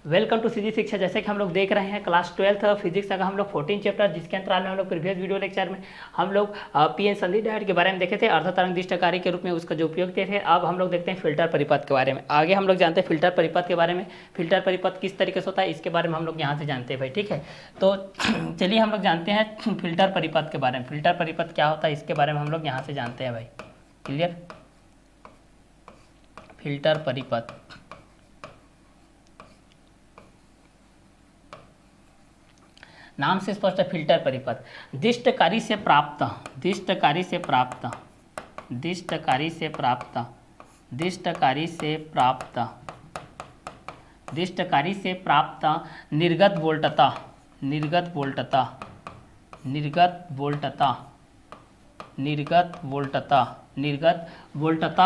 Welcome to CG शिक्षा। जैसे कि हम लोग देख रहे हैं क्लास 12 फिजिक्स का हम लोग 14 चैप्टर, जिसके अंतराल में हम लोग प्रीवियस वीडियो लेक्चर में हम लोग पीएन संधि डायोड के बारे में देखे थे, अर्ध तरंग दिष्टकारी के रूप में उसका जो उपयोग किए थे। अब हम लोग देखते हैं फिल्टर परिपथ के बारे में। आगे हम लोग जानते हैं फिल्टर परिपथ के बारे में, फिल्टर परिपथ किस तरीके से होता है इसके बारे में हम लोग यहाँ से जानते हैं भाई, ठीक है। तो चलिए हम लोग जानते हैं फिल्टर परिपथ के बारे में। फिल्टर परिपथ क्या होता है इसके बारे में हम लोग यहाँ से जानते हैं भाई, क्लियर। फिल्टर परिपथ नाम से स्पष्ट है। फिल्टर परिपथ दिष्टकारी से प्राप्त निर्गत वोल्टता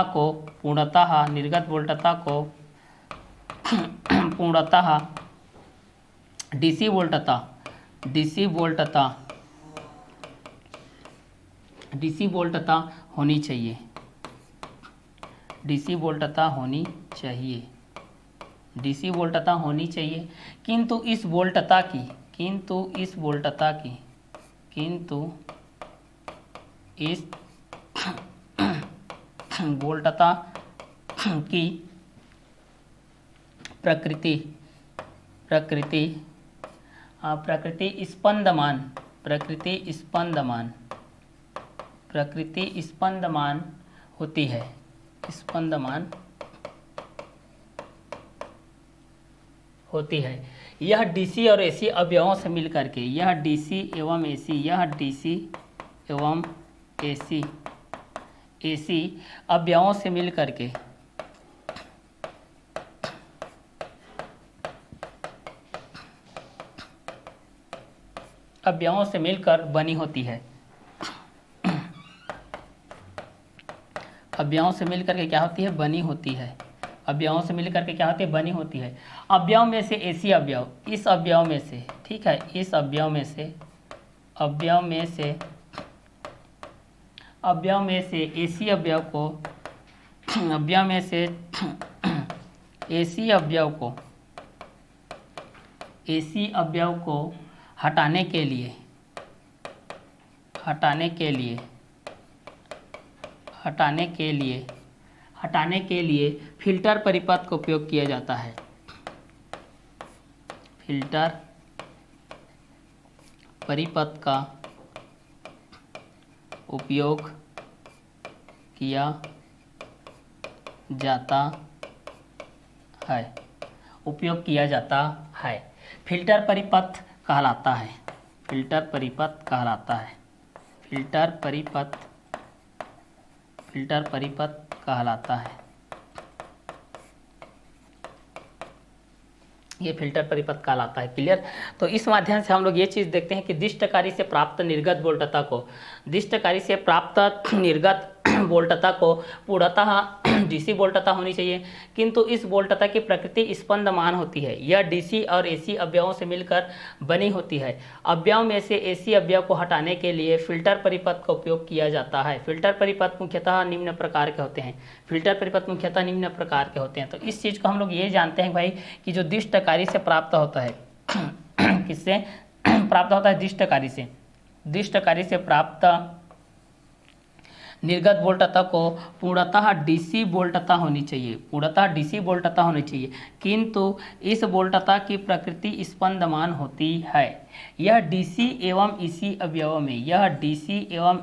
को पूर्णतः डीसी वोल्टता होनी चाहिए। डीसी वोल्टता होनी चाहिए, किंतु इस वोल्टता की प्रकृति स्पंदमान होती है। यह डीसी और एसी अवयवों से मिलकर के डीसी अवयवों से मिलकर के बनी होती है। अवयवों से मिलकर के क्या होती है? बनी होती है। अवयव में से एसी अवयव, इस अवयव में से, ठीक है, इस अवयव में से एसी अवयव को हटाने के लिए फिल्टर परिपथ का उपयोग किया जाता है। फिल्टर परिपथ का उपयोग किया जाता है। फिल्टर परिपथ कहलाता है। ये फिल्टर परिपथ कहलाता है, क्लियर। तो इस माध्यम से हम लोग ये चीज़ देखते हैं कि दिष्टकारी से प्राप्त निर्गत वोल्टता को पूर्णतः डीसी वोल्टता होनी चाहिए, किंतु इस वोल्टता की प्रकृति स्पंदमान होती है। यह डीसी और एसी अवयवों से मिलकर बनी होती है। अवयव में से एसी अवयव को हटाने के लिए फिल्टर परिपथ का उपयोग किया जाता है। फिल्टर परिपथ मुख्यतः निम्न प्रकार के होते हैं। तो इस चीज़ को हम लोग ये जानते हैं भाई कि जो दिष्टकारी से प्राप्त होता है किससे प्राप्त होता है? दिष्टकारी से प्राप्त निर्गत वोल्टता को पूर्णतः डीसी वोल्टता होनी चाहिए, किंतु इस वोल्टता की प्रकृति स्पंदमान होती है। यह डीसी एवं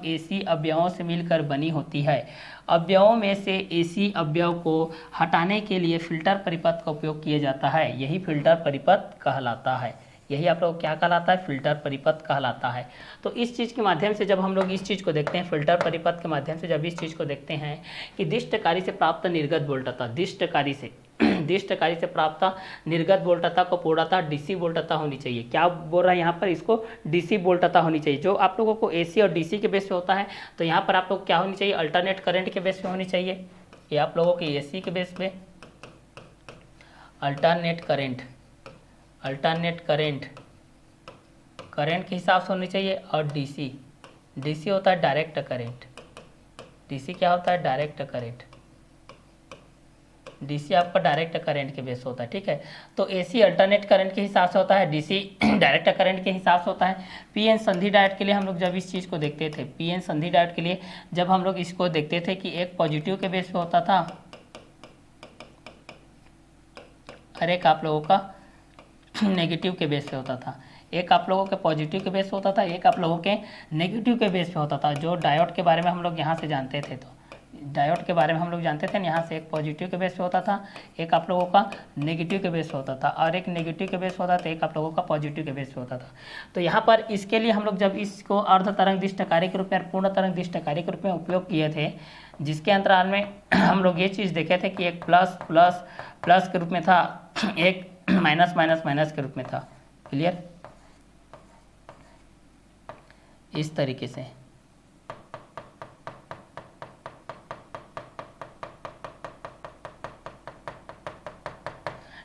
एसी अवयवों से मिलकर बनी होती है। अवयवों में से एसी अवयव को हटाने के लिए फिल्टर परिपथ का उपयोग किया जाता है। यही फिल्टर परिपथ कहलाता है। यही आप लोग क्या कहलाता है? फिल्टर परिपथ कहलाता है। तो इस चीज़ के माध्यम से जब हम लोग इस चीज़ को देखते हैं, फिल्टर परिपथ के माध्यम से जब इस चीज़ को देखते हैं कि दिष्टकारी से प्राप्त निर्गत वोल्टता, दिष्टकारी से प्राप्त निर्गत वोल्टता को पूर्णतः डीसी वोल्टता होनी चाहिए। क्या बोल रहा है यहाँ पर? इसको डीसी वोल्टता होनी चाहिए। जो आप लोगों को एसी और डीसी के बेस पे होता है, तो यहाँ पर आप लोग क्या होनी चाहिए? अल्टरनेट करंट के बेस पे होनी चाहिए। ये आप लोगों के एसी के बेस पे अल्टरनेट करंट के हिसाब से होनी चाहिए। और डीसी होता है डायरेक्ट करंट। डीसी क्या होता है? Direct current. डीसी आपका डायरेक्ट करंट के बेस होता है, ठीक है। तो एसी अल्टरनेट करंट के हिसाब से होता है, डीसी डायरेक्ट करंट के हिसाब से होता है। पीएन संधि डायोड के लिए हम लोग जब इस चीज़ को देखते थे, पीएन संधि डायोड के लिए जब हम लोग इसको देखते थे कि एक पॉजिटिव के बेस पे होता था और एक आप लोगों का नेगेटिव के बेस पे होता था, एक आप लोगों के पॉजिटिव के बेस पे होता था, एक आप लोगों के नेगेटिव के बेस पे होता था। जो डायोड के बारे में हम लोग यहाँ से जानते थे, तो डायोड के बारे में हम लोग जानते थे यहाँ से एक पॉजिटिव के बेस पे होता था, एक आप लोगों का नेगेटिव के बेस पे होता था, और एक नेगेटिव के बेस पे होता था, एक आप लोगों का पॉजिटिव के बेस पे होता था। तो यहाँ पर इसके लिए हम लोग जब इसको अर्ध तरंग दिष्टकारी के रूप में, पूर्ण तरंग दिष्टकारी के रूप में उपयोग किए थे, जिसके अंतराल में हम लोग ये चीज़ देखे थे कि एक प्लस प्लस प्लस के रूप में था, एक माइनस माइनस माइनस के रूप में था। क्लियर? इस तरीके से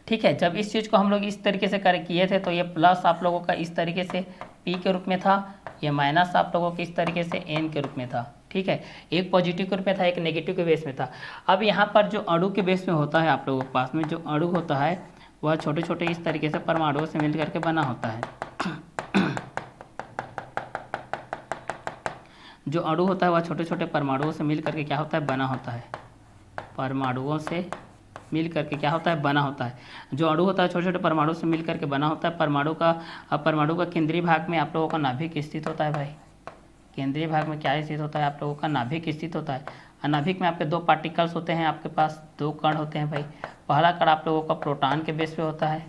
ठीक है। जब इस चीज़ को हम लोग इस तरीके से कर किए थे तो ये प्लस आप लोगों का इस तरीके से P के रूप में था, ये माइनस आप लोगों के इस तरीके से N के रूप में था, ठीक है। एक पॉजिटिव के रूप में था, एक नेगेटिव के बेस में था। अब यहाँ पर जो अणु के बेस में होता है, आप लोगों के पास में जो अणु होता है वह छोटे छोटे इस तरीके से परमाणुओं से मिल करके बना होता है। जो अणु होता है वह छोटे छोटे परमाणुओं से मिल करके क्या होता है, बना होता है। परमाणुओं से मिल करके क्या होता है, बना होता है। जो अणु होता है छोटे छोटे परमाणु से मिल करके बना होता है। परमाणु का केंद्रीय भाग में आप लोगों का नाभिक स्थित होता है भाई। केंद्रीय भाग में क्या स्थित होता है, आप लोगों का नाभिक स्थित होता है। और नाभिक में आपके दो पार्टिकल्स होते हैं, आपके पास दो कण होते हैं भाई। पहला कण आप लोगों का प्रोटॉन के बेस पे होता है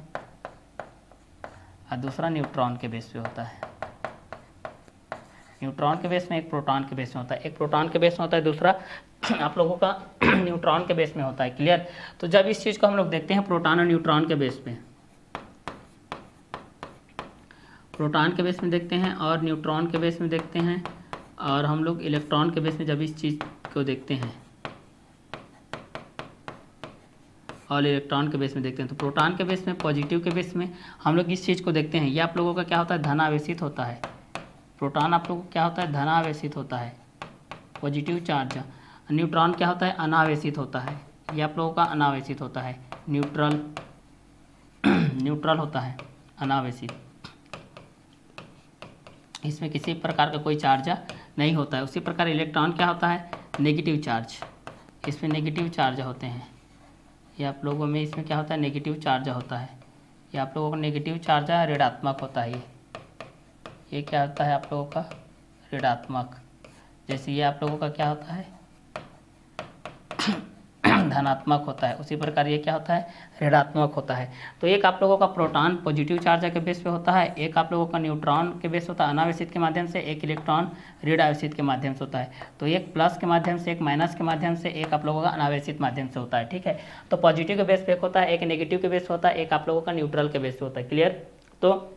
और दूसरा न्यूट्रॉन के बेस पे होता है। न्यूट्रॉन के बेस में, एक प्रोटॉन के बेस में होता है। एक प्रोटॉन के बेस में होता है, दूसरा आप लोगों का न्यूट्रॉन के बेस में होता है। क्लियर? तो जब इस चीज़ को हम लोग देखते हैं प्रोटॉन और न्यूट्रॉन के बेस पे, प्रोटॉन के बेस में देखते हैं और न्यूट्रॉन के बेस में देखते हैं, और हम लोग इलेक्ट्रॉन के बेस में जब इस चीज़ को देखते हैं और इलेक्ट्रॉन के बेस में देखते हैं, तो प्रोटॉन के बेस में, पॉजिटिव के बेस में हम लोग इस चीज़ को देखते हैं। ये आप लोगों का क्या होता है, धनावेशित होता है। प्रोटॉन आप लोगों को क्या होता है, धनावेशित होता है, पॉजिटिव चार्ज। न्यूट्रॉन क्या होता है, अनावेशित होता है। ये आप लोगों का अनावेशित होता है, न्यूट्रल न्यूट्रल होता है, अनावेशित। इसमें किसी प्रकार का कोई चार्ज नहीं होता है। उसी प्रकार इलेक्ट्रॉन क्या होता है, नेगेटिव चार्ज। इसमें नेगेटिव चार्ज होते हैं। ये आप लोगों में इसमें क्या होता है, नेगेटिव चार्ज होता है। ये आप लोगों का नेगेटिव चार्ज है, ऋणात्मक होता है। ये क्या होता है आप लोगों का, ऋणात्मक। जैसे ये आप लोगों का क्या होता है, धनात्मक होता है, उसी प्रकार ये क्या होता है, ऋणात्मक होता है। तो एक आप लोगों का प्रोटॉन पॉजिटिव चार्ज के बेस पे होता है, एक आप लोगों का न्यूट्रॉन के बेस होता है अनावेशित के माध्यम से, एक इलेक्ट्रॉन ऋण आवेशित के माध्यम से होता है। तो एक प्लस के माध्यम से, एक माइनस के माध्यम से, एक आप लोगों का अनावेशित माध्यम से होता है। ठीक है, तो पॉजिटिव के बेस पे एक होता है, एक नेगेटिव के बेस होता है, एक आप लोगों का न्यूट्रल के बेस पे होता है। क्लियर? तो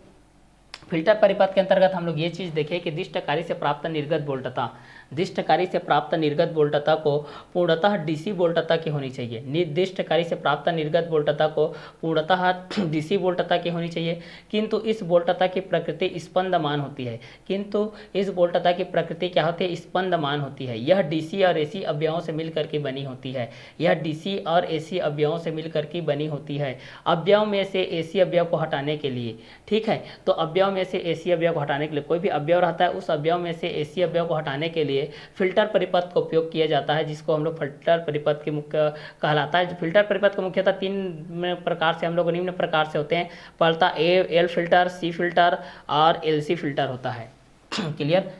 फिल्टर परिपथ के अंतर्गत हम लोग ये चीज़ देखें कि दिष्टकारी से प्राप्त निर्गत वोल्टता, दिष्टकारी से प्राप्त निर्गत वोल्टता को पूर्णतः डीसी वोल्टता की होनी चाहिए। निर्दिष्टकारी से प्राप्त निर्गत वोल्टता को पूर्णतः डीसी वोल्टता की होनी चाहिए, किंतु इस वोल्टता की प्रकृति स्पंदमान होती है। किंतु इस वोल्टता की प्रकृति क्या होती है, स्पंदमान होती है। यह डीसी और एसी अवयवों से मिलकर के बनी होती है। यह डीसी और एसी अवयवों से मिलकर के बनी होती है। अवयव में से एसी अवयव को हटाने के लिए, ठीक है, तो अवयव में से एसी अवयव को हटाने के लिए, कोई भी अवयव रहता है उस अवयव में से एसी अवयव को हटाने के लिए फिल्टर परिपथ का उपयोग किया जाता है, जिसको हम लोग फिल्टर परिपथ के मुख्य कहलाता है। फिल्टर परिपथ का मुख्यतः तीन प्रकार से हम लोग निम्न प्रकार से होते हैं। पहला एल फिल्टर, सी फिल्टर और एलसी फिल्टर होता है। क्लियर?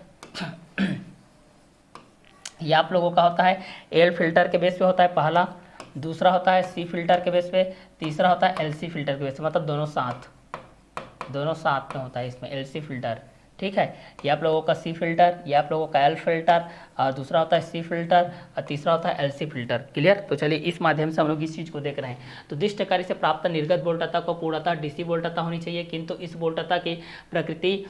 ये आप लोगों का होता है एल फिल्टर के बेस पे होता है पहला, दूसरा होता है सी फिल्टर के बेस पे, तीसरा होता है एलसी फिल्टर के बेस पे, मतलब दोनों साथ में होता है इसमें एलसी फिल्टर। ठीक है, ये आप लोगों का सी फिल्टर, ये आप लोगों का एल फिल्टर, और दूसरा होता है सी फिल्टर, और तीसरा होता है एलसी फिल्टर। क्लियर? तो चलिए इस माध्यम से हम लोग इस चीज़ को देख रहे हैं। तो दिष्टकारी से प्राप्त निर्गत वोल्टता को पूर्णतः डीसी वोल्टता होनी चाहिए, किंतु इस वोल्टता की प्रकृति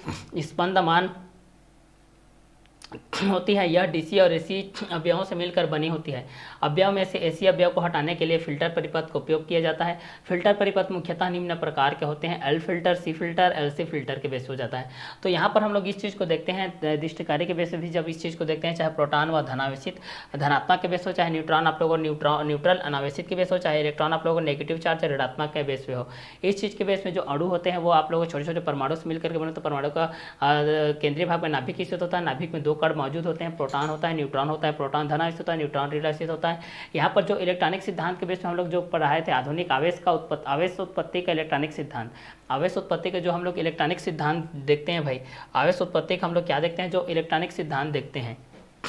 होती है, यह डीसी और एसी अवयवों से मिलकर बनी होती है। अवयव में से एसी अवयव को हटाने के लिए फिल्टर परिपथ का उपयोग किया जाता है। फिल्टर परिपथ मुख्यतः निम्न प्रकार के होते हैं, एल फिल्टर, सी फिल्टर, एलसी फिल्टर के बेस हो जाता है। तो यहाँ पर हम लोग इस चीज़ को देखते हैं निर्दिष्ट कार्य के बेस पे भी, जब इस चीज़ को देखते हैं, चाहे प्रोटॉन व धनावेशित धनात्मक के बेस हो, चाहे न्यूट्रॉन आप लोगों न्यूट्रल अनावेशित के बेस हो, चाहे इलेक्ट्रॉन आप लोगों नेगेटिव चार्ज ऋणात्मक के बेस पे हो। इस चीज़ के बेस में जो अणु होते हैं वो आप लोगों छोटे छोटे परमाणु से मिलकर के बने। तो परमाणु का केंद्रीय भाग में नाभिक स्थित होता है, नाभिक में 2 कण मौजूद होते हैं, प्रोटॉन होता है, न्यूट्रॉन होता है, प्रोटॉन धनावेशित होता है, न्यूट्रॉन ऋणावेशित होता है। यहाँ पर जो इलेक्ट्रॉनिक सिद्धांत के बेस में हम लोग जो पढ़ाए थे, आधुनिक आवेश उत्पत्ति का इलेक्ट्रॉनिक सिद्धांत, आवेश उत्पत्ति के जो हम लोग इलेक्ट्रॉनिक सिद्धांत देखते हैं भाई, आवेश उत्पत्ति का हम लोग क्या देखते हैं, जो इलेक्ट्रॉनिक सिद्धांत देखते हैं।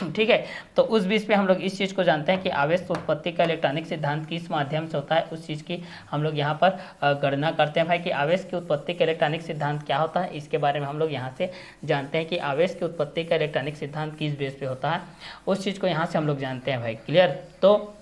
ठीक है, तो उस बीच पे हम लोग इस चीज़ को जानते हैं कि आवेश उत्पत्ति का इलेक्ट्रॉनिक सिद्धांत किस माध्यम से होता है, उस चीज़ की हम लोग यहाँ पर गणना करते हैं भाई कि आवेश की उत्पत्ति का इलेक्ट्रॉनिक सिद्धांत क्या होता है। इसके बारे में हम लोग यहाँ से जानते हैं कि आवेश की उत्पत्ति का इलेक्ट्रॉनिक सिद्धांत किस बेस पे होता है, उस चीज़ को यहाँ से हम लोग जानते हैं भाई। क्लियर। तो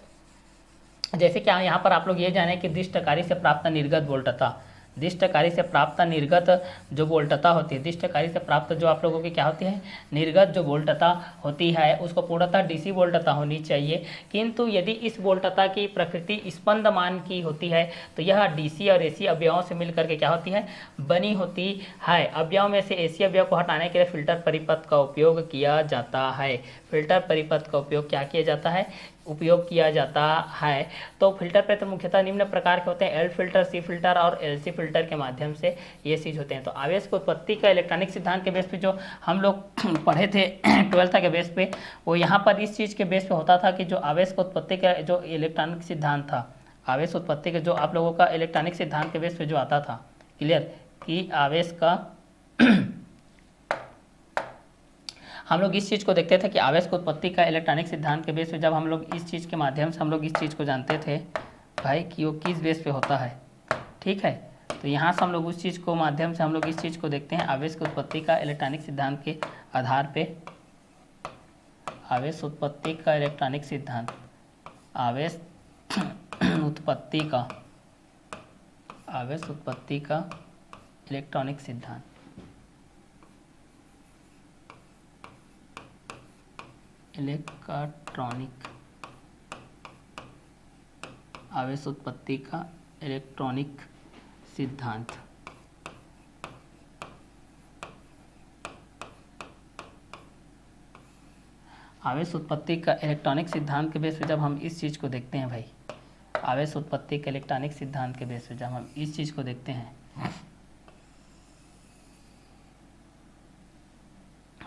जैसे कि यहाँ पर आप लोग ये जाने कि दिष्टकारी से प्राप्त निर्गत वोल्टता, दिष्टकारी से प्राप्त निर्गत जो वोल्टता होती है, दिष्टकारी से प्राप्त जो आप लोगों की क्या होती है, निर्गत जो वोल्टता होती है, उसको पूर्णतः डीसी वोल्टता होनी चाहिए। किंतु यदि इस वोल्टता की प्रकृति स्पंदमान की होती है तो यह डीसी और एसी अवयवों से मिलकर के क्या होती है, बनी होती है। अवयव में से एसी अवयव को हटाने के लिए फिल्टर परिपथ का उपयोग किया जाता है। फिल्टर परिपथ का उपयोग क्या किया जाता है, उपयोग किया जाता है। तो फिल्टर परिपथ मुख्यतः निम्न प्रकार के होते हैं, एल फिल्टर, सी फिल्टर और एलसी फिल्टर के माध्यम से ये चीज़ होते हैं। तो आवेश की उत्पत्ति का इलेक्ट्रॉनिक सिद्धांत के बेस पे जो हम लोग पढ़े थे 12th के बेस पे, वो यहाँ पर इस चीज़ के बेस पे होता था कि जो आवेश की उत्पत्ति का जो इलेक्ट्रॉनिक सिद्धांत था, आवेश उत्पत्ति के जो आप लोगों का इलेक्ट्रॉनिक सिद्धांत के बेस पे जो आता था, क्लियर, कि आवेश का हम लोग इस चीज़ को देखते थे कि आवेश की उत्पत्ति का इलेक्ट्रॉनिक सिद्धांत के बेस पे जब हम लोग इस चीज़ के माध्यम से हम लोग इस चीज़ को जानते थे भाई कि वो किस बेस पे होता है। ठीक है, तो यहाँ से हम लोग उस चीज़ को माध्यम से हम लोग इस चीज़ को देखते हैं, आवेश की उत्पत्ति का इलेक्ट्रॉनिक सिद्धांत के आधार पे, आवेश उत्पत्ति का इलेक्ट्रॉनिक सिद्धांत, आवेश उत्पत्ति का, आवेश उत्पत्ति का इलेक्ट्रॉनिक सिद्धांत, इलेक्ट्रॉनिक, आवेश उत्पत्ति का इलेक्ट्रॉनिक सिद्धांत। आवेश उत्पत्ति का इलेक्ट्रॉनिक सिद्धांत के बेस पे जब हम इस चीज़ को देखते हैं भाई, आवेश उत्पत्ति के इलेक्ट्रॉनिक सिद्धांत के बेस पे जब हम इस चीज़ को देखते हैं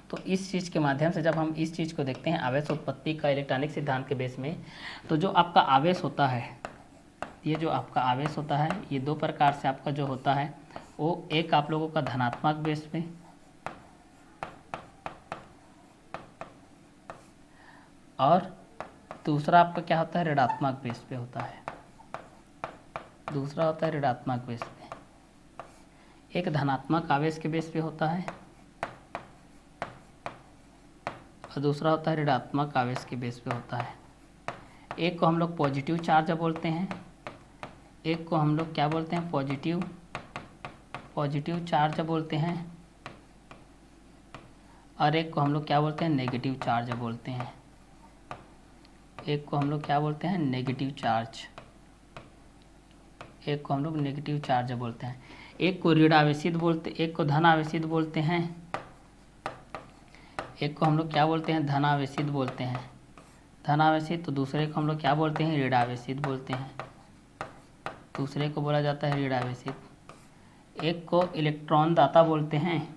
तो इस चीज़ के माध्यम से जब हम इस चीज़ को देखते हैं आवेश उत्पत्ति का इलेक्ट्रॉनिक सिद्धांत के बेस में, तो जो आपका आवेश होता है, ये जो आपका आवेश होता है, ये 2 प्रकार से आपका जो होता है, वो एक आप लोगों का धनात्मक बेस पे और दूसरा आपका क्या होता है, ऋणात्मक बेस पे होता है। दूसरा होता है ऋणात्मक बेस पे। एक धनात्मक आवेश के बेस पे होता है और दूसरा होता है ऋणात्मक आवेश के बेस पे होता है। एक को हम लोग पॉजिटिव चार्ज बोलते हैं, एक को हम लोग क्या बोलते हैं, पॉजिटिव चार्ज बोलते हैं, और एक को हम लोग क्या बोलते हैं, नेगेटिव चार्ज बोलते हैं। एक को हम लोग क्या बोलते हैं, नेगेटिव चार्ज, एक को हम लोग नेगेटिव चार्ज बोलते हैं। एक को ऋण आवेशित बोलते, एक को धन आवेशित बोलते हैं, एक को हम लोग क्या बोलते हैं, धन आवेशित बोलते हैं, धन आवेशित। तो दूसरे को हम लोग क्या बोलते हैं, ऋण आवेशित बोलते हैं, दूसरे को बोला जाता है ऋण आवेशित। एक को इलेक्ट्रॉन दाता बोलते हैं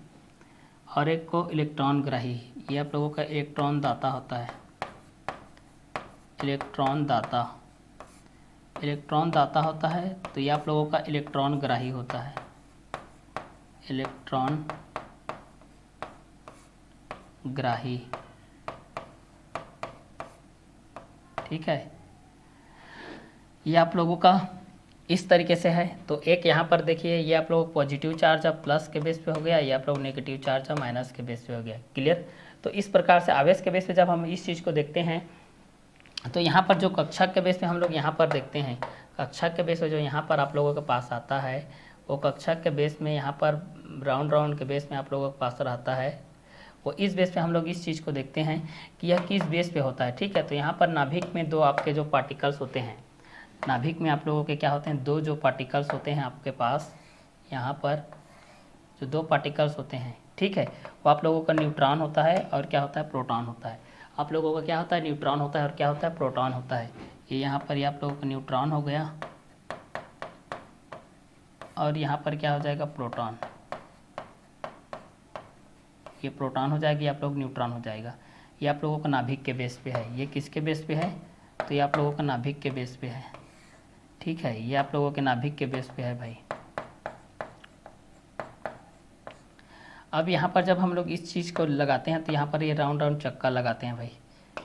और एक को इलेक्ट्रॉन ग्राही। ये आप लोगों का इलेक्ट्रॉन दाता होता है, इलेक्ट्रॉन दाता, इलेक्ट्रॉन दाता होता है। तो ये आप लोगों का इलेक्ट्रॉन ग्राही होता है, इलेक्ट्रॉन ग्राही। ठीक है, ये आप लोगों का इस तरीके से है। तो एक यहाँ पर देखिए, ये आप लोग पॉजिटिव चार्ज अब प्लस के बेस पे हो गया, ये आप लोग नेगेटिव चार्ज अब माइनस के बेस पे हो गया। क्लियर। तो इस प्रकार से आवेश के बेस पे जब हम इस चीज़ को देखते हैं, तो यहाँ पर जो कक्षक के बेस पे हम लोग यहाँ पर देखते हैं, कक्षक के बेस पे जो यहाँ पर आप लोगों के पास आता है, वो कक्षक के बेस में यहाँ पर राउंड के बेस में आप लोगों के पास रहता है, वो इस बेस पे हम लोग इस चीज़ को देखते हैं कि यह किस बेस पे होता है। ठीक है, तो यहाँ पर नाभिक में दो आपके जो पार्टिकल्स होते हैं, नाभिक में आप लोगों के क्या होते हैं, दो जो पार्टिकल्स होते हैं आपके पास, यहाँ पर जो दो पार्टिकल्स होते हैं, ठीक है, वो आप लोगों का न्यूट्रॉन होता है और क्या होता है, प्रोटॉन होता है। आप लोगों का क्या होता है, न्यूट्रॉन होता है और क्या होता है, प्रोटॉन होता है। ये यहाँ पर ये आप लोगों का न्यूट्रॉन हो गया और यहाँ पर क्या हो जाएगा, प्रोटॉन। ये प्रोटॉन हो जाएगी, आप लोग न्यूट्रॉन हो जाएगा। ये आप लोगों का नाभिक के बेस पे है। ये किसके बेस पे है, तो ये आप लोगों का नाभिक के बेस पे है। ठीक है, ये आप लोगों के नाभिक के बेस पे है भाई। अब यहाँ पर जब हम लोग इस चीज़ को लगाते हैं तो यहाँ पर ये राउंड राउंड चक्का लगाते हैं भाई।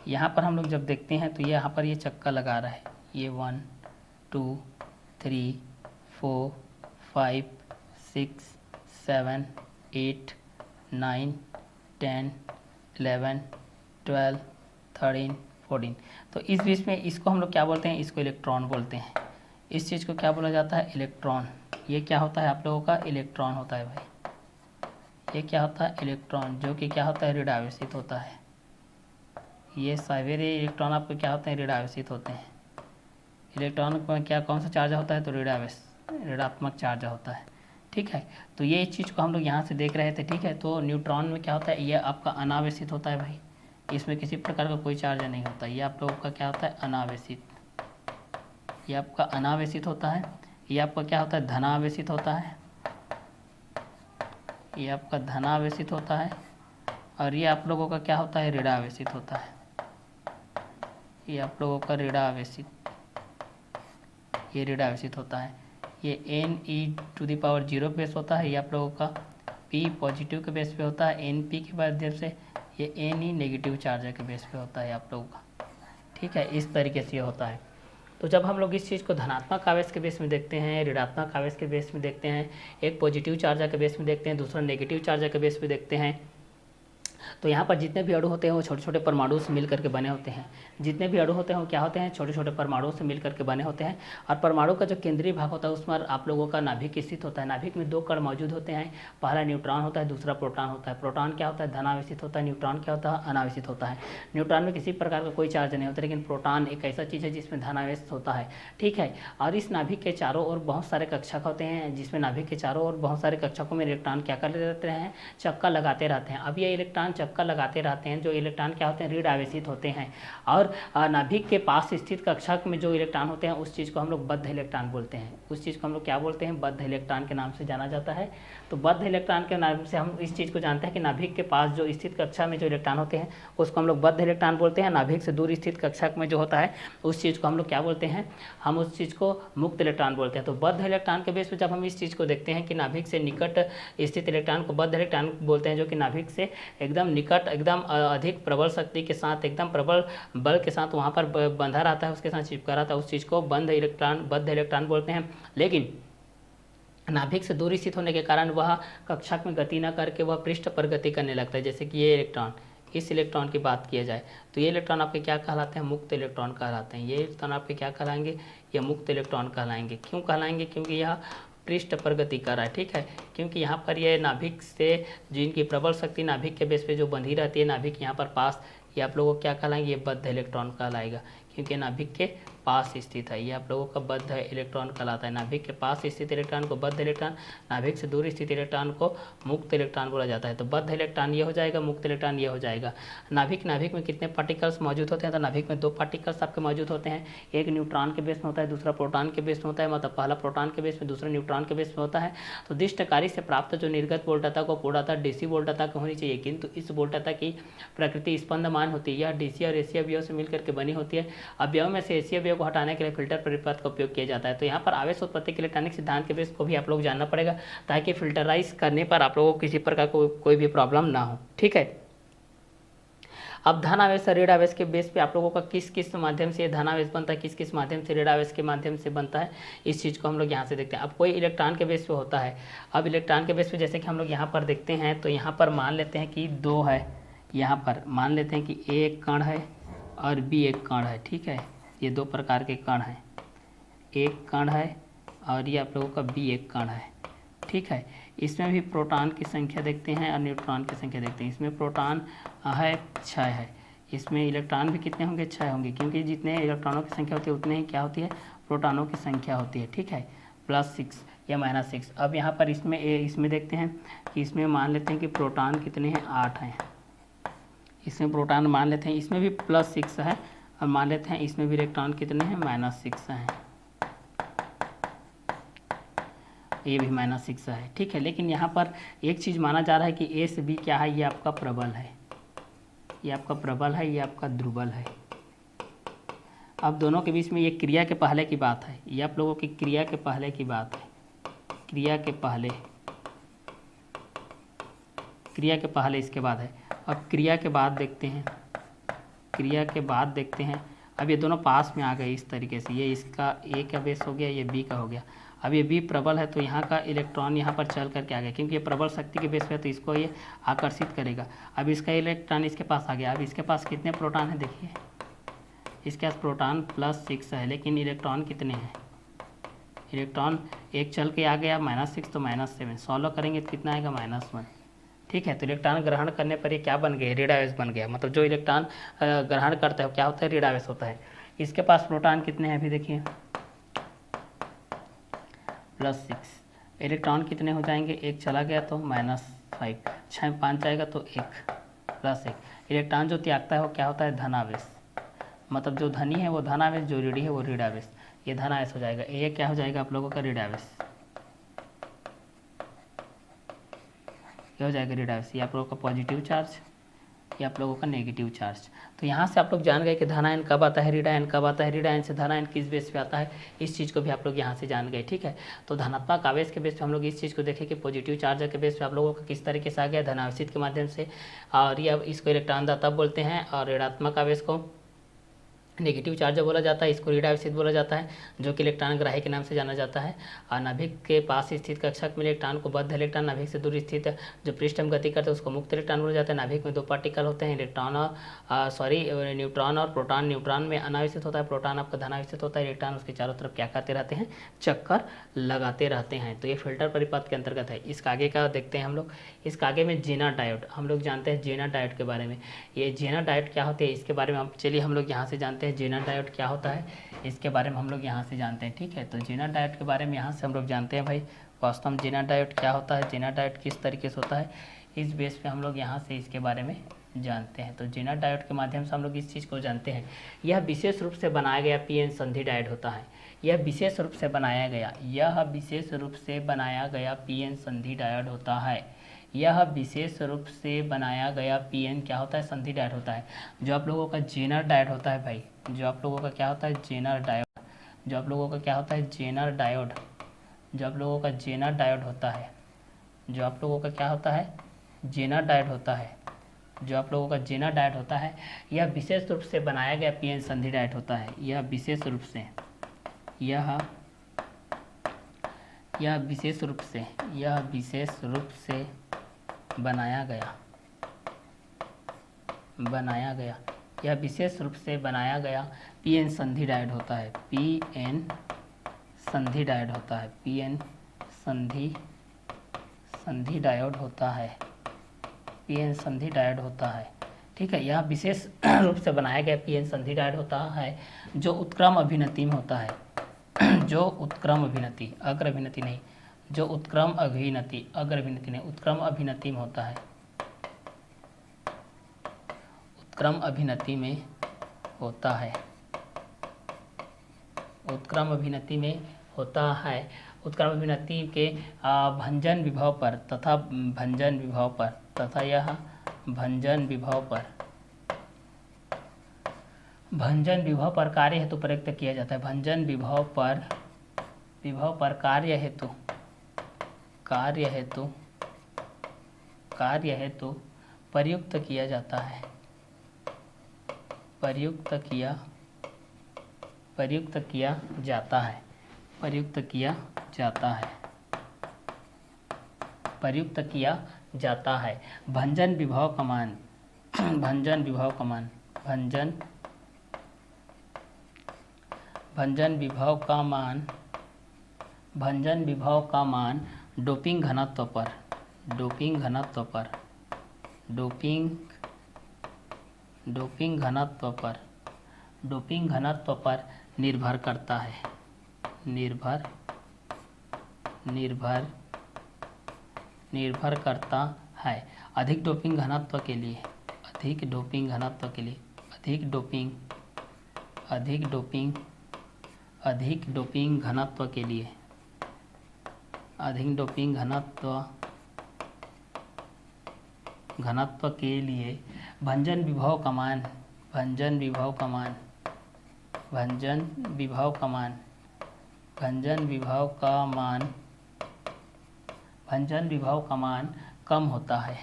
यहाँ पर हम लोग जब देखते हैं तो ये यहाँ पर ये चक्का लगा रहा है। ये 1 2 3 4 5 6 7 8 9 10 11 12 13 14। तो इस बीच में इसको हम लोग क्या बोलते हैं, इसको इलेक्ट्रॉन बोलते हैं। इस चीज़ को क्या बोला जाता है, इलेक्ट्रॉन। ये क्या होता है आप लोगों का, इलेक्ट्रॉन होता है भाई। ये क्या होता है, इलेक्ट्रॉन, जो कि क्या होता है, ऋण आवेशित होता है। ये सारे इलेक्ट्रॉन आपको क्या होते हैं, ऋण आवेशित होते हैं। इलेक्ट्रॉन में क्या कौन सा चार्ज होता है, तो ऋणात्मक चार्ज होता है। ठीक है, तो ये इस चीज़ को हम लोग यहाँ से देख रहे थे। ठीक है, तो न्यूट्रॉन में क्या होता है, ये आपका अनावेशित होता है भाई। इसमें किसी प्रकार का कोई चार्ज नहीं होता। ये आप लोगों का क्या होता है, अनावेशित। ये आपका अनावेशित होता है। ये आपका क्या होता है, धनावेशित होता है। ये आपका धनावेशित होता है और ये आप लोगों का क्या होता है, ऋणावेशित होता है। ये आप लोगों का ऋणावेशित, ये ऋणावेशित होता है। ये Ne⁻0 बेस होता है। ये आप लोगों का P पॉजिटिव के बेस पे होता है। Np के माध्यम से ये Ne नेगेटिव चार्ज के बेस पे होता है आप लोगों का। ठीक है, इस तरीके से ये होता है। तो जब हम लोग इस चीज़ को धनात्मक आवेश के बेस में देखते हैं, ऋणात्मक आवेश के बेस में देखते हैं, एक पॉजिटिव चार्ज के बेस में देखते हैं, दूसरा नेगेटिव चार्ज के बेस में देखते हैं, तो यहाँ पर जितने भी अणु होते हैं वो छोटे छोटे परमाणु से मिल करके बने होते हैं। जितने भी अणु होते हैं वो क्या होते हैं, छोटे छोटे परमाणु से मिल करके बने होते हैं। और परमाणु का जो केंद्रीय भाग होता है उसमें आप लोगों का नाभिक स्थित होता है। नाभिक में दो कण मौजूद होते हैं, पहला न्यूट्रॉन होता है, दूसरा प्रोटॉन होता है। प्रोटॉन क्या होता है, धनावेशित होता है। न्यूट्रॉन क्या होता है, अनावेशित होता है। न्यूट्रॉन में किसी प्रकार का कोई चार्ज नहीं होता, लेकिन प्रोटॉन एक ऐसा चीज़ है जिसमें धनावेश होता है। ठीक है, और इस नाभिक के चारों ओर बहुत सारे कक्षक होते हैं, जिसमें नाभिक के चारों ओर बहुत सारे कक्षकों में इलेक्ट्रॉन क्या कर रहते हैं, चक्का लगाते रहते हैं। अब ये इलेक्ट्रॉन चक्का लगाते रहते हैं, जो इलेक्ट्रॉन क्या होते हैं, ऋण आवेशित होते हैं। और नाभिक के पास स्थित कक्षक में जो इलेक्ट्रॉन होते हैं उस चीज़ को हम लोग बद्ध इलेक्ट्रॉन बोलते हैं। उस चीज़ को हम लोग क्या बोलते हैं, बद्ध इलेक्ट्रॉन के नाम से जाना जाता है। तो बद्ध इलेक्ट्रॉन के नाम से हम इस चीज़ को जानते हैं कि नाभिक के पास जो स्थित कक्षा में जो इलेक्ट्रॉन होते हैं उसको हम लोग बद्ध इलेक्ट्रॉन बोलते हैं। नाभिक से दूर स्थित कक्षक में जो होता है उस चीज़ को हम लोग क्या बोलते हैं, हम उस चीज़ को मुक्त इलेक्ट्रॉन बोलते हैं। तो बद्ध इलेक्ट्रॉन के बेस पर जब हम इस चीज़ को देखते हैं कि नाभिक से निकट स्थित इलेक्ट्रॉन को बद्ध इलेक्ट्रॉन बोलते हैं, जो कि नाभिक से एकदम निकट, एकदम अधिक प्रबल शक्ति के साथ, एकदम प्रबल बल के साथ वहाँ पर बंधा रहता है, उसके साथ चिपका रहता है, उस चीज़ को बद्ध इलेक्ट्रॉन बोलते हैं। लेकिन नाभिक से दूर स्थित होने के कारण वह कक्षक में गति न करके वह पृष्ठ पर गति करने लगता है। जैसे कि ये इलेक्ट्रॉन, इस इलेक्ट्रॉन की बात किया जाए तो ये इलेक्ट्रॉन आपके क्या कहलाते हैं, मुक्त इलेक्ट्रॉन कहलाते हैं। ये इलेक्ट्रॉन आपके क्या कहलाएंगे, ये मुक्त इलेक्ट्रॉन कहलाएंगे। क्यों कहलाएंगे, क्योंकि यह पृष्ठ पर गति कर रहा है। ठीक है, क्योंकि यहाँ पर ये नाभिक से जिनकी प्रबल शक्ति नाभिक के बेस पे जो बंधी रहती है, नाभिक यहाँ पर पास, ये आप लोगों को क्या कहलाएंगे, ये बद्ध इलेक्ट्रॉन कहलाएगा, क्योंकि नाभिक के पास स्थित है। ये आप लोगों का बद्ध इलेक्ट्रॉन कहलाता है। नाभिक के पास स्थित इलेक्ट्रॉन को बद्ध इलेक्ट्रॉन, नाभिक से दूर स्थित इलेक्ट्रॉन को मुक्त इलेक्ट्रॉन बोला जाता है। तो बद्ध इलेक्ट्रॉन ये हो जाएगा, मुक्त इलेक्ट्रॉन ये हो जाएगा। नाभिक में कितने पार्टिकल्स मौजूद होते हैं, तो नाभिक में दो पार्टिकल्स आपके मौजूद होते हैं। एक न्यूट्रॉन के बेस में होता है, दूसरा प्रोटॉन के बेस में होता है। मतलब पहला प्रोटॉन के बेस में, दूसरा न्यूट्रॉन के बेस में होता है। तो दिष्टकारी से प्राप्त जो निर्गत वोल्टता को पूर्णतः डीसी वोल्टता की होनी चाहिए, किंतु इस वोल्टता की प्रकृति स्पंदमान होती है। यह डीसी और एसी अवयव से मिलकर के बनी होती है। अवयव में से एसी अवयव को हटाने के लिए फिल्टर परिपथ का उपयोग किया जाता है। तो यहाँ पर आवेश उत्पत्ति के इलेक्ट्रॉनिक सिद्धांत के बेस को भी आप लोग जानना पड़ेगा, ताकि फिल्टराइज करने पर आप लोगों को किसी प्रकार कोई भी प्रॉब्लम ना हो। ठीक है, अब धन आवेश और ऋण आवेश के बेस पे आप लोगों का किस किस माध्यम से धन आवेश बनता है, किस किस माध्यम से ऋण आवेश के माध्यम से बनता है, इस चीज़ को हम लोग यहाँ से देखते हैं। अब कोई इलेक्ट्रॉन के बेस पे होता है। अब इलेक्ट्रॉन के बेस पे जैसे कि हम लोग यहाँ पर देखते हैं, तो यहाँ पर मान लेते हैं कि दो है, यहाँ पर मान लेते हैं कि ए एक कण है और बी एक कण है। ठीक है, ये दो प्रकार के कण हैं, एक कण है और ये आप लोगों का बी एक कण है। ठीक है। इसमें भी प्रोटॉन की संख्या देखते हैं और न्यूट्रॉन की संख्या देखते हैं। इसमें प्रोटॉन है 6 है, इसमें इलेक्ट्रॉन भी कितने होंगे 6 होंगे, क्योंकि जितने इलेक्ट्रॉनों की संख्या होती है उतने ही क्या होती है प्रोटॉनों की संख्या होती है, ठीक है, +6 या -6। अब यहाँ पर इसमें देखते हैं कि इसमें मान लेते हैं कि प्रोटॉन कितने हैं 8 हैं, इसमें प्रोटॉन मान लेते हैं, इसमें भी +6 है, और मान लेते हैं इसमें भी इलेक्ट्रॉन कितने हैं -6 हैं, ये भी -6 है, ठीक है। लेकिन यहाँ पर एक चीज़ माना जा रहा है कि ए से बी क्या है, ये आपका प्रबल है, ये आपका प्रबल है, ये आपका दुर्बल है। अब दोनों के बीच में ये क्रिया के पहले की बात है, ये आप लोगों की क्रिया के पहले की बात है, क्रिया के पहले इसके बाद है। अब क्रिया के बाद देखते हैं, क्रिया के बाद देखते हैं। अब ये दोनों पास में आ गए इस तरीके से, ये इसका ए का बेस हो गया, ये बी का हो गया। अब ये बी प्रबल है तो यहाँ का इलेक्ट्रॉन यहाँ पर चल करके आ गया, क्योंकि ये प्रबल शक्ति के बेस पे है तो इसको ये आकर्षित करेगा। अब इसका इलेक्ट्रॉन इसके पास आ गया। अब इसके पास कितने प्रोटॉन है देखिए, इसके पास प्रोटॉन +6 है, लेकिन इलेक्ट्रॉन कितने हैं, इलेक्ट्रॉन एक चल के आ गया -6 तो -7, 16 करेंगे तो कितना आएगा -1, ठीक है। तो इलेक्ट्रॉन ग्रहण करने पर ये क्या बन गया, ऋण आवेश बन गया। मतलब जो इलेक्ट्रॉन ग्रहण करता है क्या होता है, ऋण आवेश होता है। इसके पास प्रोटॉन कितने हैं अभी देखिए +6, इलेक्ट्रॉन कितने हो जाएंगे, एक चला गया तो -5, 6 5 जाएगा तो 1 +1। इलेक्ट्रॉन जो त्यागता है वो क्या होता है धनावेश, मतलब जो धनी है वो धनावेश, जो ऋणी है वो ऋणावेश, ये धनावेश हो जाएगा। ये क्या हो जाएगा आप लोगों का ऋणावेश, ये हो जाएगा ऋणावेश। ये आप लोगों का पॉजिटिव चार्ज, ये आप लोगों का नेगेटिव चार्ज। तो यहाँ से आप लोग जान गए कि धनायन कब आता है, ऋणायन कब आता है, ऋणायन से धनायन किस बेस पे आता है, इस चीज़ को भी आप लोग यहाँ से जान गए, ठीक है। तो धनात्मक आवेश के बेस पे हम लोग इस चीज़ को देखें कि पॉजिटिव चार्ज के बेस पे आप लोगों का किस तरीके से आ गया धनावेशित के माध्यम से, और ये अब इसको इलेक्ट्रॉन दाता बोलते हैं, और ऋणात्मक आवेश को नेगेटिव चार्ज बोला जाता है, इसको ऋणावेशित बोला जाता है, जो कि इलेक्ट्रॉन ग्राही के नाम से जाना जाता है। और नाभिक के पास स्थित कक्षक में इलेक्ट्रॉन को बद्ध इलेक्ट्रॉन, नाभिक से दूर स्थित जो पृष्ठ में गति करते हैं उसको मुक्त इलेक्ट्रॉन बोला जाता है। नाभिक में 2 पार्टिकल होते हैं, न्यूट्रॉन और प्रोटॉन। न्यूट्रॉन में अनावेशित होता है, प्रोटॉन आपका धनावेशित होता है। इलेक्ट्रॉन उसके चारों तरफ क्या करते रहते हैं, चक्कर लगाते रहते हैं। तो ये फिल्टर परिपथ के अंतर्गत है। इसका आगे का देखते हैं हम लोग। इसका आगे में जेना डायोड, हम लोग जानते हैं जेना डायोड के बारे में। ये जेना डायोड क्या होती है इसके बारे में चलिए हम लोग यहाँ से जानते हैं। जेना डायोड क्या होता है इसके बारे में हम लोग यहाँ से जानते हैं, ठीक है। तो जेना डायोड के बारे में यहाँ से हम लोग जानते हैं भाई, वास्तव में जेना डायोड क्या होता है, जेना डायोड किस तरीके से होता है, इस बेस पे हम लोग यहाँ से इसके बारे में जानते हैं। तो जेना डायोड के माध्यम से हम लोग इस चीज़ को जानते हैं। यह विशेष रूप से बनाया गया पीएन संधि डायोड होता है। यह विशेष रूप से बनाया गया पीएन संधि डायोड होता है। यह विशेष रूप से बनाया गया पीएन क्या होता है, संधि डायोड होता है। जो आप लोगों का जेनर डायोड होता है भाई, जो आप लोगों का क्या होता है जेनर डायोड, जो आप लोगों का क्या होता है जेनर डायोड, जो आप लोगों का जेनर डायोड होता है, जो आप लोगों का क्या होता है जेनर डायोड होता है, जो आप लोगों का जेनर डायोड होता है, यह विशेष रूप से बनाया गया पीएन संधि डायोड होता है। यह विशेष रूप से बनाया गया पीएन संधि डायोड होता है। पीएन संधि डायोड होता है, पीएन संधि डायोड होता है, पीएन संधि डायोड होता है, ठीक है। यह विशेष रूप से बनाया गया पीएन संधि डायोड होता है जो उत्क्रम अभिनति में होता है। जो उत्क्रम अभिनति, अग्र अभिनति नहीं, जो उत्क्रम अभिनति, अग्र अभिनति नहीं, उत्क्रम अभिनति में होता है, उत्क्रम अभिनति में होता है, उत्क्रम अभिनति में होता है। उत्क्रम अभिनति के भंजन विभव पर तथा भंजन विभव पर तथा यह भंजन विभव पर कार्य हेतु प्रयुक्त किया जाता है। भंजन विभव पर कार्य हेतु प्रयुक्त किया जाता है, प्रयुक्त किया जाता है। भंजन विभव का मान, भंजन विभव का मान डोपिंग घनत्व पर, डोपिंग घनत्व पर, डोपिंग घनत्व पर, डोपिंग घनत्व पर निर्भर करता है, निर्भर करता है। अधिक डोपिंग घनत्व के लिए, अधिक डोपिंग घनत्व के लिए, अधिक डोपिंग घनत्व के लिए, अधिक डोपिंग घनत्व के लिए भंजन विभव का मान, भंजन विभव का मान, भंजन विभव का मान, भंजन विभव का मान, भंजन विभव का मान कम होता है,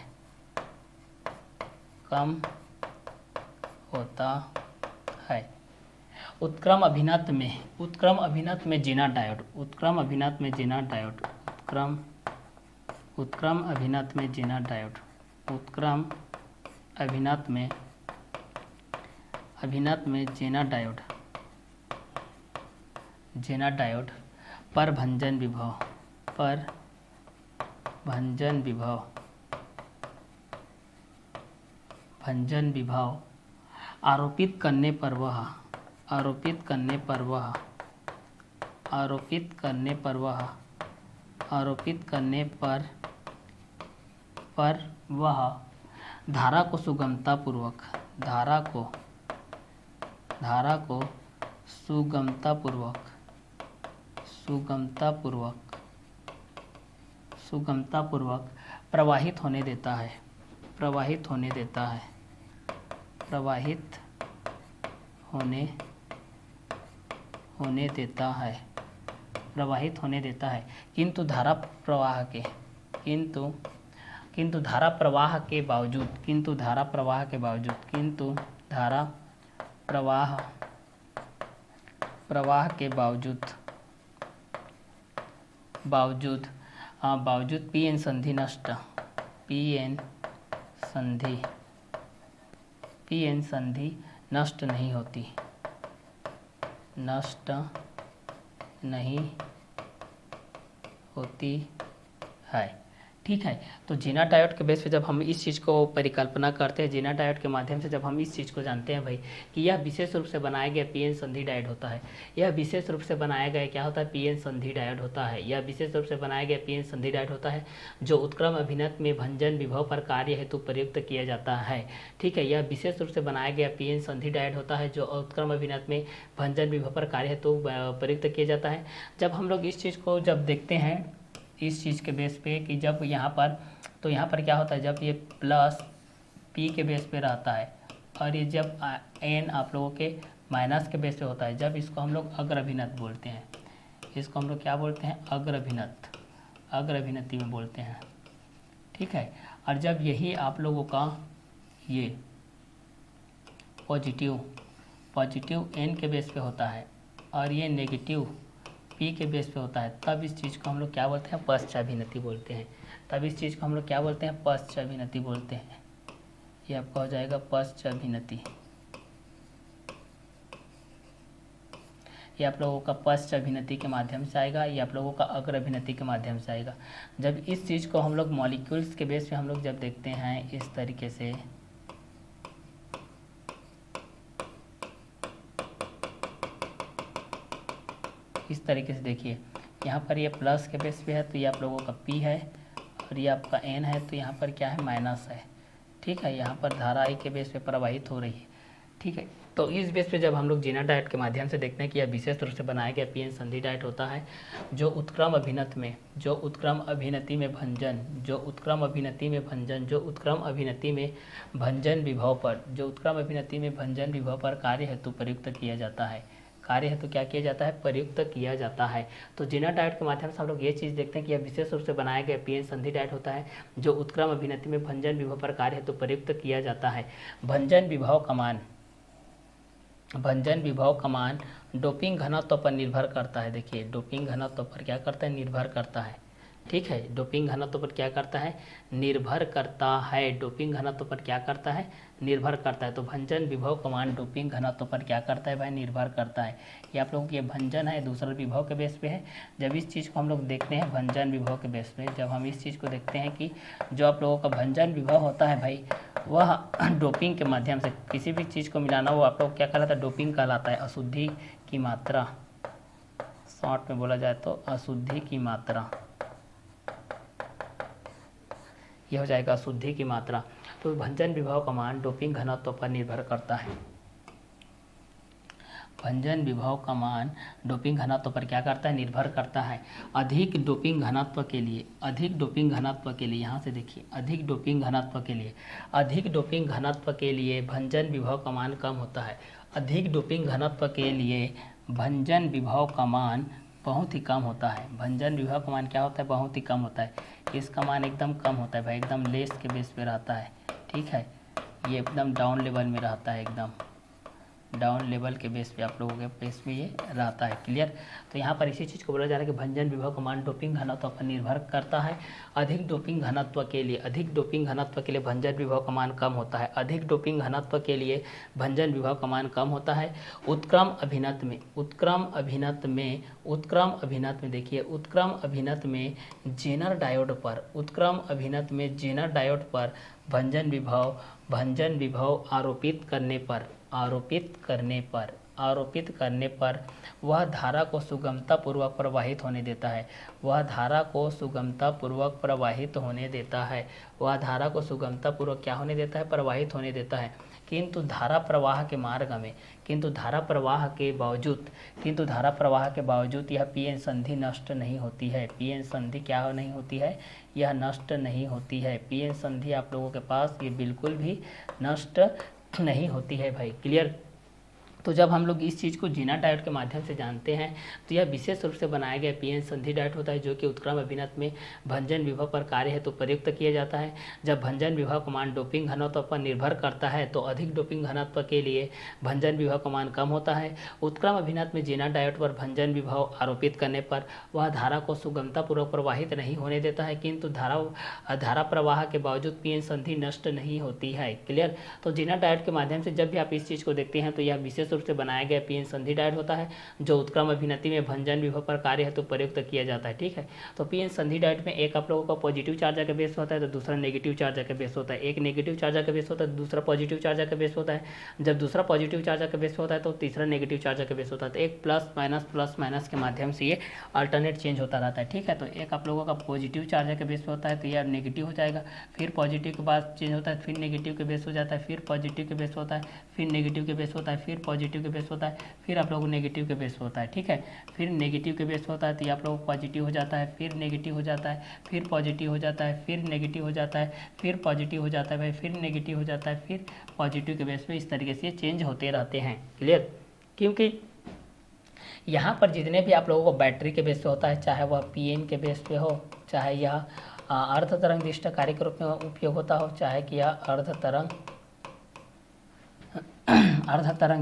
कम होता है। उत्क्रम अभिनत में, उत्क्रम अभिनत में जीना डायोड, उत्क्रम अभिनत में जीना डायोड, उत्क्रम अभिनत में जीना डायोड, उत्क्रम अभिनत में जीना डायोड, जीना डायोड पर भंजन विभव, पर भंजन विभव, भंजन विभव आरोपित करने पर वह, आरोपित करने पर वह, आरोपित करने पर वह, आरोपित करने पर वह धारा को सुगमतापूर्वक, धारा को सुगमतापूर्वक, सुगमतापूर्वक प्रवाहित होने देता है, प्रवाहित होने देता है, प्रवाहित होने देता है, प्रवाहित होने देता है। किंतु धारा प्रवाह के, किंतु धारा प्रवाह के बावजूद, किंतु धारा प्रवाह के बावजूद, किंतु धारा प्रवाह के बावजूद, बावजूद पीएन संधि नष्ट, पीएन संधि नष्ट नहीं होती, नष्ट नहीं होती है। ठीक है, तो जीना डायोड के बेस पे जब हम इस चीज़ को परिकल्पना करते हैं, जीना डायोड के माध्यम से जब हम इस चीज़ को जानते हैं भाई कि यह विशेष रूप से बनाया गया पीएन संधि डायोड होता है, यह विशेष रूप से बनाया गया क्या होता है, पीएन संधि डायोड होता है, यह विशेष रूप से बनाया गया पीएन संधि डायोड होता है जो उत्क्रम अभिनत में भंजन विभव पर कार्य हेतु प्रयुक्त किया जाता है। ठीक है, यह विशेष रूप से बनाया गया पीएन संधि डायोड होता है जो उत्क्रम अभिनत में भंजन विभव पर कार्य हेतु प्रयुक्त किया जाता है। जब हम लोग इस चीज़ को जब देखते हैं इस चीज़ के बेस पे कि जब यहाँ पर, तो यहाँ पर क्या होता है, जब ये प्लस पी के बेस पे रहता है और ये जब एन आप लोगों के माइनस के बेस पे होता है, जब इसको हम लोग अग्र अभिनत बोलते हैं, इसको हम लोग क्या बोलते हैं, अग्र अभिनत, अग्र अभिनति में बोलते हैं। ठीक है, और जब यही आप लोगों का ये पॉजिटिव एन के बेस पे होता है और ये नेगेटिव पी के बेस पे होता है, तब इस चीज़ को हम लोग क्या बोलते हैं, पश्चाभिनति बोलते हैं। तब इस चीज़ को हम लोग क्या बोलते हैं, पश्चाभिनति बोलते हैं। ये आपका हो जाएगा पश्चाभिनति, ये आप लोगों का पश्चाभिनति के माध्यम से आएगा, ये आप लोगों का अग्र अभिनति के माध्यम से आएगा। जब इस चीज़ को हम लोग मॉलिक्यूल्स के बेस पे हम लोग जब देखते हैं इस तरीके से, इस तरीके से देखिए, यहाँ पर ये प्लस के बेस पे है तो ये आप लोगों का पी है और ये आपका एन है, तो यहाँ पर क्या है, माइनस है। ठीक है, यहाँ पर धारा आई के बेस पे प्रवाहित हो रही है। ठीक है, तो इस बेस पे जब हम लोग जीना डायोड के माध्यम से देखते हैं कि यह विशेष रूप से बनाया गया पीएन संधि डायोड होता है जो उत्क्रम अभिनत में, जो उत्क्रम अभिनति में भंजन, जो उत्क्रम अभिनति में भंजन, जो उत्क्रम अभिनति में भंजन विभव पर, जो उत्क्रम अभिनति में भंजन विभव पर कार्य हेतु प्रयुक्त किया जाता है, कार्य हेतु क्या किया जाता है, प्रयुक्त किया जाता है। तो जीना डायोड के माध्यम से हम लोग ये चीज़ देखते हैं कि यह विशेष रूप से बनाया गया पीएन संधि डायोड होता है जो उत्क्रम अभिनति में भंजन विभव पर कार्य हेतु प्रयुक्त किया जाता है। भंजन विभव का मान, भंजन विभव का मान डोपिंग घनत्व पर निर्भर करता है। देखिए, डोपिंग घनत्व पर क्या करता है, निर्भर करता है, ठीक है, डोपिंग घनत्व पर क्या करता है, निर्भर करता है। डोपिंग घनत्व पर क्या करता है, निर्भर करता है। तो भंजन विभव का मान डोपिंग घनत्व पर क्या करता है भाई, निर्भर करता है। ये आप लोगों की भंजन है, दूसरा विभव के बेस पे है। जब इस चीज़ को हम लोग देखते हैं भंजन विभव के बेस पे, जब हम इस चीज़ को देखते हैं कि जो आप लोगों का भंजन विभव होता है भाई, वह डोपिंग के माध्यम से किसी भी चीज़ को मिलाना, वो आप लोग क्या कहलाता है, डोपिंग कहलाता है। अशुद्धि की मात्रा, शॉर्ट में बोला जाए तो अशुद्धि की मात्रा, यह हो जाएगा अशुद्धि की मात्रा। तो भंजन विभव का मान डोपिंग घनत्व पर निर्भर करता है। भंजन विभव का मान डोपिंग घनत्व पर क्या करता है, निर्भर करता है। अधिक डोपिंग घनत्व के लिए, अधिक डोपिंग घनत्व के लिए, यहाँ से देखिए, अधिक डोपिंग घनत्व के लिए, अधिक डोपिंग घनत्व के लिए भंजन विभव का मान कम होता है। अधिक डोपिंग घनत्व के लिए भंजन विभव का मान बहुत ही कम होता है। भंजन विभव का मान क्या होता है, बहुत ही कम होता है। इसका मान एकदम कम होता है भाई, एकदम लेस के बेस पे रहता है। ठीक है, ये एकदम डाउन लेवल में रहता है, एकदम डाउन लेवल के बेस पे आप लोगों के बेस में ये रहता है। क्लियर। तो यहाँ पर इसी चीज़ को बोला जा रहा है कि भंजन विभव का मान डोपिंग घनत्व पर निर्भर करता है। अधिक डोपिंग घनत्व के लिए, अधिक डोपिंग घनत्व के लिए भंजन विभव का मान कम होता है। अधिक डोपिंग घनत्व के लिए भंजन विभव का मान कम होता है। उत्क्रम अभिनत में, उत्क्रम अभिनत में, उत्क्रम अभिनत में देखिए, उत्क्रम अभिनत में जेनर डायोड पर, उत्क्रम अभिनत में जेनर डायोड पर भंजन विभव आरोपित करने पर, आरोपित करने पर वह धारा को सुगमतापूर्वक प्रवाहित होने देता है। वह धारा को सुगमतापूर्वक प्रवाहित होने देता है। वह धारा को सुगमतापूर्वक क्या होने देता है, प्रवाहित होने देता है। किंतु धारा प्रवाह के मार्ग में, किंतु धारा प्रवाह के बावजूद यह पीएन संधि नष्ट नहीं होती है। पीएन संधि क्या नहीं होती है, यह नष्ट नहीं होती है। पीएन संधि आप लोगों के पास ये बिल्कुल भी नष्ट नहीं होती है भाई। क्लियर। तो जब हम लोग इस चीज़ को जेनर डायोड के माध्यम से जानते हैं तो यह विशेष रूप से बनाया गया पीएन संधि डायोड होता है, जो कि उत्क्रम अभिनत में भंजन विभव पर कार्य है तो प्रयुक्त किया जाता है। जब भंजन विभव का मान डोपिंग घनत्व पर निर्भर करता है तो अधिक डोपिंग घनत्व के लिए भंजन विभव का मान कम होता है। उत्क्रम अभिनत में जेनर डायोड पर भंजन विभव आरोपित करने पर वह धारा को सुगमतापूर्वक प्रवाहित नहीं होने देता है, किंतु धारा प्रवाह के बावजूद पीएन संधि नष्ट नहीं होती है। क्लियर। तो जेनर डायोड के माध्यम से जब भी आप इस चीज़ को देखते हैं तो यह विशेष रूप से बनाया गया पीएन संधि डायोड होता है, जो उत्क्रम अभिनति में भंजन विभव पर कार्य हेतु प्रयुक्त किया जाता है। ठीक है। तो पीएन संधि डायोड में एक आप लोगों का पॉजिटिव चार्ज का बेस होता है तो दूसरा नेगेटिव चार्ज का बेस होता है। एक नेगेटिव चार्ज का बेस होता है, दूसरा पॉजिटिव चार्ज का बेस होता है। जब दूसरा पॉजिटिव चार्ज का बेस होता है तो तीसरा नेगेटिव चार्ज का बेस होता है। तो एक प्लस माइनस के माध्यम से ये अल्टरनेट चेंज होता रहता है। ठीक है। तो एक आप लोगों का पॉजिटिव चार्ज का बेस होता है तो यह नेगेटिव हो जाएगा, फिर पॉजिटिव के बाद चेंज होता है, फिर नेगेटिव के बेस हो जाता है, फिर पॉजिटिव के बेस होता है, फिर नेगेटिव के बेस होता है, फिर पॉजिटिव के बेस होता है, फिर आप लोगों को नेगेटिव के बेस होता है। ठीक है। फिर नेगेटिव के बेस होता है तो ये आप लोगों को पॉजिटिव हो जाता है, फिर नेगेटिव हो जाता है, फिर पॉजिटिव हो जाता है, फिर नेगेटिव हो जाता है, फिर पॉजिटिव हो जाता है भाई, फिर नेगेटिव हो जाता है, फिर पॉजिटिव के बेस पे इस तरीके से चेंज होते रहते हैं। क्लियर। क्योंकि यहाँ पर जितने भी आप लोगों को बैटरी के बेस पे होता है, चाहे वह पीएन के बेस पे हो, चाहे यह अर्ध तरंग दिष्ट कार्य के रूप में उपयोग होता हो, चाहे कि यह अर्ध तरंग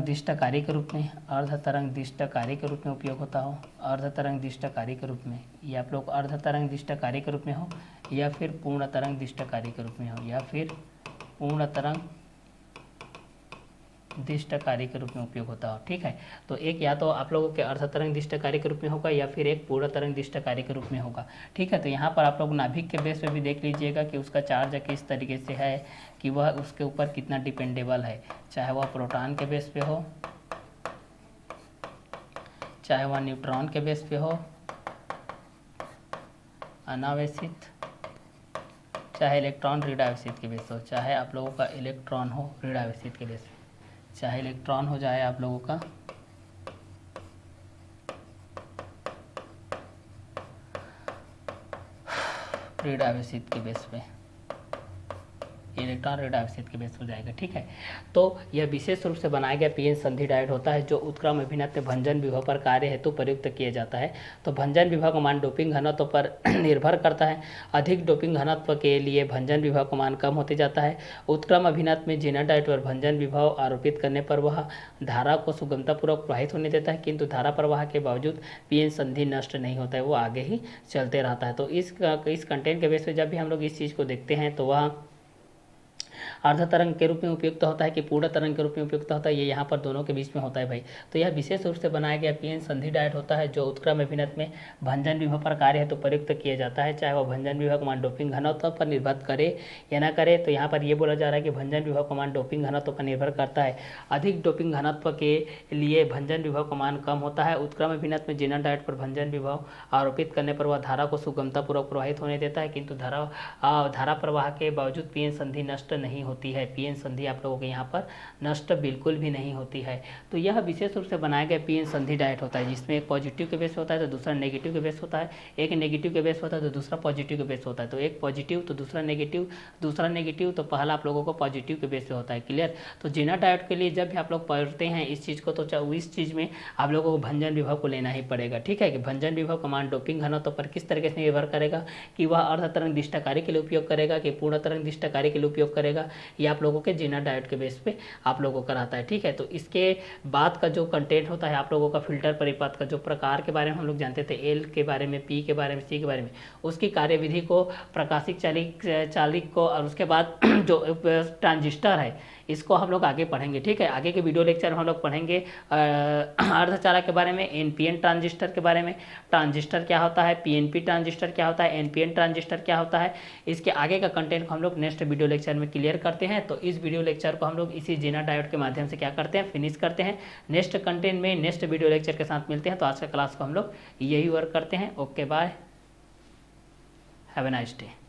दिष्ट कार्य के रूप में, अर्ध तरंग दिष्ट कार्य के रूप में उपयोग होता हो, अर्ध तरंग दिष्ट कार्य के रूप में, या आप लोग अर्ध तरंग दिष्ट कार्य के रूप में हो, या फिर पूर्ण तरंग दिष्ट कार्य के रूप में हो, या फिर पूर्ण तरंग दिष्ट कार्य के रूप में उपयोग होता हो। ठीक है। तो एक या तो आप लोगों के अर्ध तरंग दिष्ट कार्य के रूप में होगा या फिर एक पूर्ण तरंग दिष्ट कार्य के रूप में होगा। ठीक है। तो यहाँ पर आप लोग नाभिक के बेस पे भी देख लीजिएगा कि उसका चार्ज किस तरीके से है, कि वह उसके ऊपर कितना डिपेंडेबल है, चाहे वह प्रोटॉन के बेस पे हो, चाहे वह न्यूट्रॉन के बेस पे हो अनावेशित, चाहे इलेक्ट्रॉन ऋणावेशित के बेस हो, चाहे आप लोगों का इलेक्ट्रॉन हो ऋणावेशित के बेस पे, चाहे इलेक्ट्रॉन हो जाए आप लोगों का ऋणावेशित के बेस पे। इलेक्ट्रॉन रेडियोक्साइड के बेस पर जाएगा। ठीक है, तो यह विशेष रूप से बनाया गया पीएन संधि डायोड होता है जो उत्क्रम अभिनत में भंजन विभव पर कार्य हेतु प्रयुक्त किया जाता है। तो भंजन विभव का मान डोपिंग घनत्व पर निर्भर करता है। अधिक डोपिंग घनत्व के लिए भंजन विभव का मान कम होते जाता है। उत्क्रम अभिनत में जेनर डायोड पर भंजन विभव आरोपित करने पर वह धारा को सुगमतापूर्वक प्रवाहित होने देता है, किंतु धारा प्रवाह के बावजूद पीएन संधि नष्ट नहीं होता है, वो आगे ही चलते रहता है। तो इस कंटेंट के बेस पे जब भी हम लोग इस चीज़ को देखते हैं तो वह अर्ध तरंग के रूप में उपयुक्त होता है कि पूर्ण तरंग के रूप में उपयुक्त होता है, ये यहाँ पर दोनों के बीच में होता है भाई। तो यह विशेष रूप से बनाया गया पीएन संधि डायोड होता है जो उत्क्रम अभिनत में भंजन विभव पर कार्य है तो प्रयुक्त किया जाता है, चाहे वह भंजन विभव का मान डोपिंग घनत्व पर निर्भर करे या ना करे। तो यहाँ पर यह बोला जा रहा है कि भंजन विभव का मान डोपिंग घनत्व पर निर्भर करता है। अधिक डोपिंग घनत्व के लिए भंजन विभव का मान कम होता है। उत्क्रम अभिनत में जेनर डायोड पर भंजन विभव आरोपित करने पर वह धारा को सुगमतापूर्वक प्रवाहित होने देता है, किंतु धारा प्रवाह के बावजूद पीएन संधि नष्ट नहीं होती है। पीएन संधि आप लोगों के यहाँ पर नष्ट बिल्कुल भी नहीं होती है। तो यह विशेष रूप से बनाया गया पीएन संधि डायोड होता है जिसमें एक पॉजिटिव के बेस होता है तो दूसरा नेगेटिव के बेस होता है, एक नेगेटिव के बेस होता है तो दूसरा पॉजिटिव के बेस होता है। तो एक पॉजिटिव तो दूसरा नेगेटिव, दूसरा नेगेटिव तो पहला आप लोगों को पॉजिटिव के बेस पे होता है। क्लियर। तो जेनर डायोड के लिए जब भी आप लोग पढ़ते हैं इस चीज़ को तो इस चीज़ में आप लोगों को भंजन विभव को लेना ही पड़ेगा। ठीक है, कि भंजन विभव का मान डोपिंग घनत्व पर किस तरीके से निर्भर करेगा कि वह अर्ध तरंग दिष्ट कार्य के लिए उपयोग करेगा कि पूर्ण तरंग दिष्ट कार्य के लिए उपयोग करेगा, ये आप लोगों के जेनर डायोड के बेस पे आप लोगों को कराता है। ठीक है, तो इसके बाद का जो कंटेंट होता है आप लोगों का फिल्टर परिपथ का जो प्रकार के बारे में हम लोग जानते थे, एल के बारे में, पी के बारे में, सी के बारे में, उसकी कार्यविधि को, प्रकाशिक चालिक को और उसके बाद जो ट्रांजिस्टर है इसको हम लोग आगे पढ़ेंगे। ठीक है, आगे के वीडियो लेक्चर में हम लोग पढ़ेंगे अर्धचालक के बारे में, एनपीएन ट्रांजिस्टर के बारे में, ट्रांजिस्टर क्या होता है, पीएनपी ट्रांजिस्टर क्या होता है, एनपीएन ट्रांजिस्टर क्या होता है। इसके आगे का कंटेंट को हम लोग नेक्स्ट वीडियो लेक्चर में क्लियर करते हैं। तो इस वीडियो लेक्चर को हम लोग इसी जेनर डायोड के माध्यम से क्या करते हैं, फिनिश करते हैं। नेक्स्ट कंटेंट में नेक्स्ट वीडियो लेक्चर के साथ मिलते हैं। तो आज का क्लास को हम लोग यही वर्क करते हैं। Okay, bye, have a nice day.